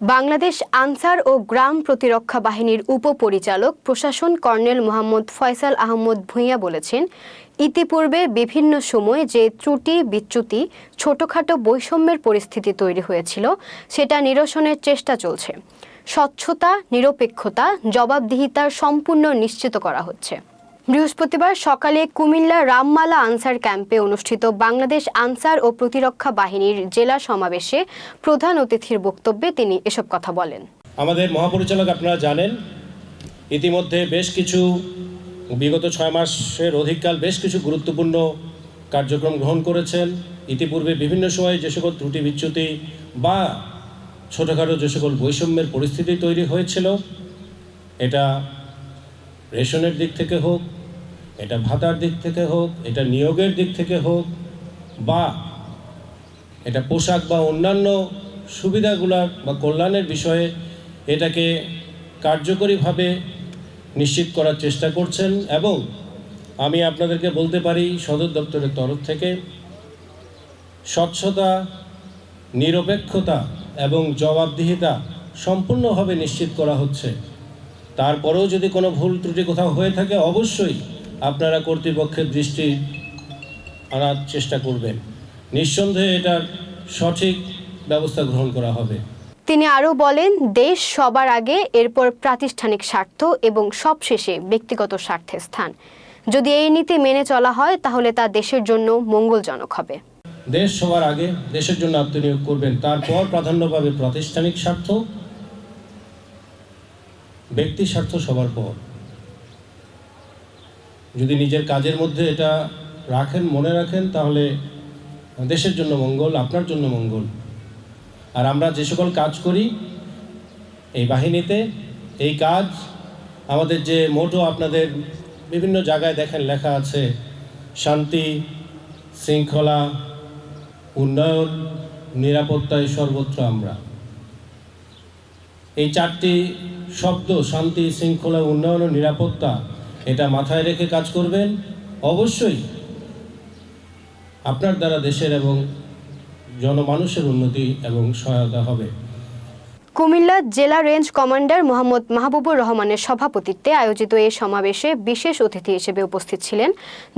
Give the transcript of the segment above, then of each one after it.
বাংলাদেশ আনসার ও গ্রাম প্রতিরক্ষা বাহিনীর উপপরিচালক প্রশাসন কর্নেল মোহাম্মদ ফয়সাল আহমদ ভূঁইয়া বলেছেন, ইতিপূর্বে বিভিন্ন সময়ে যে ত্রুটি বিচ্যুতি ছোটখাটো বৈষম্যের পরিস্থিতি তৈরি হয়েছিল সেটা নিরসনের চেষ্টা চলছে। স্বচ্ছতা, নিরপেক্ষতা, জবাবদিহিতার সম্পূর্ণ নিশ্চিত করা হচ্ছে। বৃহস্পতিবার সকালে কুমিল্লা রামমালা আনসার ক্যাম্পে অনুষ্ঠিত বাংলাদেশ আনসার ও প্রতিরক্ষা বাহিনীর জেলা সমাবেশে প্রধান অতিথির বক্তব্যে তিনি এসব কথা বলেন। আমাদের মহাপরিচালক আপনারা জানেন, ইতিমধ্যে বেশ কিছু বিগত 6 মাসের অধিককাল বেশ কিছু গুরুত্বপূর্ণ কার্যক্রম গ্রহণ করেছেন। ইতিপূর্বে বিভিন্ন সময়ে যে সকল ত্রুটি বিচ্যুতি বা ছোটোখাটো যে সকল বৈষম্যের পরিস্থিতি তৈরি হয়েছিল, এটা রেশনের দিক থেকে হোক, এটা ভাতার দিক থেকে হোক, এটা নিয়োগের দিক থেকে হোক, বা এটা পোশাক বা অন্যান্য সুবিধাগুলোর বা কল্যাণের বিষয়ে এটাকে কার্যকরীভাবে নিশ্চিত করার চেষ্টা করছেন। এবং আমি আপনাদেরকে বলতে পারি, সদর দপ্তরের তরফ থেকে স্বচ্ছতা, নিরপেক্ষতা এবং জবাবদিহিতা সম্পূর্ণভাবে নিশ্চিত করা হচ্ছে। তারপরেও যদি কোনো ভুল ত্রুটি কোথাও হয়ে থাকে, অবশ্যই আপনারা কর্তৃপক্ষের দৃষ্টি আনার চেষ্টা করবেন। নিঃসন্দেহে এটার সঠিক ব্যবস্থা গ্রহণ করা হবে। তিনি আরও বলেন, দেশ সবার আগে, এরপর প্রাতিষ্ঠানিক স্বার্থ এবং সবশেষে ব্যক্তিগত স্বার্থের স্থান। যদি এই নীতি মেনে চলা হয় তাহলে তা দেশের জন্য মঙ্গলজনক হবে। দেশ সবার আগে, দেশের জন্য আত্মনিয়োগ করবেন, তারপর প্রাধান্য পাবে প্রাতিষ্ঠানিক স্বার্থ, ব্যক্তি স্বার্থ সবার পর। যদি নিজের কাজের মধ্যে এটা রাখেন, মনে রাখেন, তাহলে দেশের জন্য মঙ্গল, আপনার জন্য মঙ্গল। আর আমরা যে সকল কাজ করি এই বাহিনীতে, এই কাজ আমাদের যে মোটো, আপনাদের বিভিন্ন জায়গায় দেখেন লেখা আছে শান্তি, শৃঙ্খলা, উন্নয়ন, নিরাপত্তায় সর্বত্র আমরা। এই 4টি শব্দ, শান্তি, শৃঙ্খলা, উন্নয়ন ও নিরাপত্তা, এটা মাথায় রেখে কাজ করবেন। অবশ্যই আপনার দ্বারা দেশের এবং জনমানুষের উন্নতি এবং সহায়তা হবে। কুমিল্লা জেলা রেঞ্জ কমান্ডার মোহাম্মদ মাহবুবুর রহমানের সভাপতিত্বে আয়োজিত এই সমাবেশে বিশেষ অতিথি হিসেবে উপস্থিত ছিলেন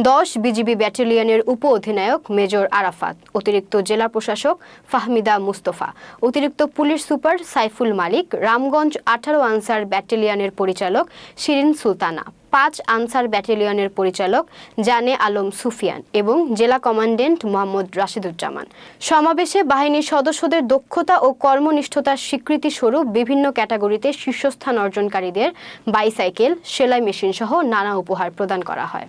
10 বিজিবি ব্যাটালিয়নের উপ অধিনায়ক মেজর আরাফাত, অতিরিক্ত জেলা প্রশাসক ফাহমিদা মুস্তফা, অতিরিক্ত পুলিশ সুপার সাইফুল মালিক, রামগঞ্জ 18 আনসার ব্যাটালিয়নের পরিচালক শিরিন সুলতানা, 5 আনসার ব্যাটালিয়নের পরিচালক জানে আলম সুফিয়ান এবং জেলা কমান্ড্যান্ট মোহাম্মদ রাশিদুজ্জামান। সমাবেশে বাহিনীর সদস্যদের দক্ষতা ও কর্মনিষ্ঠতার স্বীকৃতি স্বরূপ বিভিন্ন ক্যাটাগরিতে শীর্ষস্থান অর্জনকারীদের বাইসাইকেল, সেলাই মেশিন সহ নানা উপহার প্রদান করা হয়।